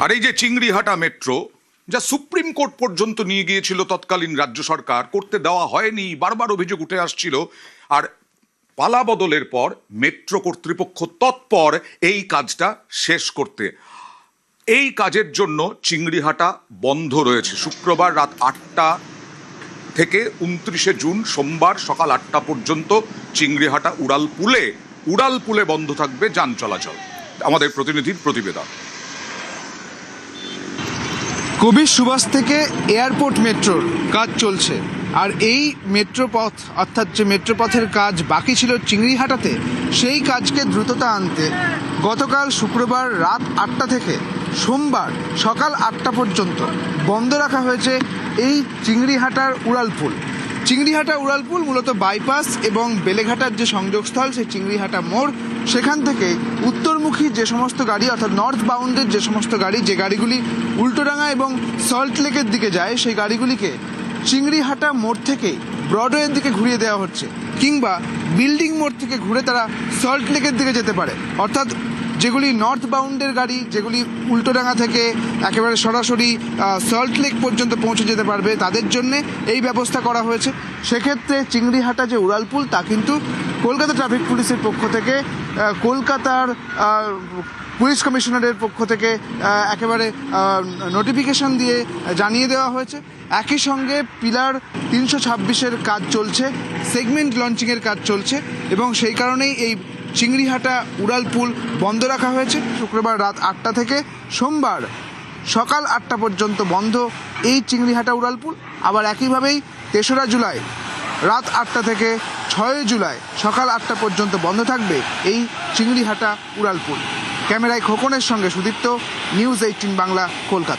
আর এই যে চিংড়িহাটা মেট্রো, যা সুপ্রিম কোর্ট পর্যন্ত নিয়ে গিয়েছিল তৎকালীন রাজ্য সরকার, করতে দেওয়া হয়নি, বারবার অভিযোগ উঠে আসছিল। আর পালা বদলের পর মেট্রো কর্তৃপক্ষ তৎপর এই কাজটা শেষ করতে। এই কাজের জন্য চিংড়িহাটা বন্ধ রয়েছে শুক্রবার রাত 8টা থেকে 29শে জুন সোমবার সকাল 8টা পর্যন্ত। চিংড়িহাটা উড়ালপুলে বন্ধ থাকবে যান চলাচল। আমাদের প্রতিনিধির প্রতিবেদন। কবির সুভাষ থেকে এয়ারপোর্ট মেট্রোর কাজ চলছে, আর এই মেট্রোপথ অর্থাৎ যে মেট্রোপথের কাজ বাকি ছিল চিংড়িহাটাতে, সেই কাজকে দ্রুততা আনতে গতকাল শুক্রবার রাত 8টা থেকে সোমবার সকাল 8টা পর্যন্ত বন্ধ রাখা হয়েছে এই চিংড়িহাটার উড়ালপুল। চিংড়িহাটা উড়ালপুল মূলত বাইপাস এবং বেলেঘাটার যে সংযোগস্থল, সেই চিংড়িহাটা মোড়, সেখান থেকে উত্তরমুখী যে সমস্ত গাড়ি অর্থাৎ নর্থ বাউন্ডের যে সমস্ত গাড়ি, যে গাড়িগুলি উল্টোডাঙ্গা এবং সল্ট লেকের দিকে যায়, সেই গাড়িগুলিকে চিংড়িহাটা মোড় থেকে ব্রডওয়ের দিকে ঘুরিয়ে দেওয়া হচ্ছে, কিংবা বিল্ডিং মোড় থেকে ঘুরে তারা সল্ট লেকের দিকে যেতে পারে। অর্থাৎ যেগুলি নর্থ বাউন্ডের গাড়ি, যেগুলি উল্টোডাঙ্গা থেকে একেবারে সরাসরি সল্ট লেক পর্যন্ত পৌঁছে যেতে পারবে, তাদের জন্যে এই ব্যবস্থা করা হয়েছে। সেক্ষেত্রে চিংড়িহাটা যে উড়ালপুল, তা কিন্তু কলকাতা ট্রাফিক পুলিশের পক্ষ থেকে, কলকাতার পুলিশ কমিশনারের পক্ষ থেকে একেবারে নোটিফিকেশন দিয়ে জানিয়ে দেওয়া হয়েছে। একই সঙ্গে পিলার 326-এর কাজ চলছে, সেগমেন্ট লঞ্চিংয়ের কাজ চলছে, এবং সেই কারণেই এই চিংড়িহাটা উড়ালপুল বন্ধ রাখা হয়েছে। শুক্রবার রাত 8টা থেকে সোমবার সকাল 8টা পর্যন্ত বন্ধ এই চিংড়িহাটা উড়ালপুল। আবার একইভাবেই 3রা জুলাই রাত 8টা থেকে 6 জুলাই সকাল 8টা পর্যন্ত বন্ধ থাকবে এই চিংড়িহাটা উড়ালপুল। ক্যামেরায় খোকনের সঙ্গে সুদীপ্ত, নিউজ 18 বাংলা, কলকাতা।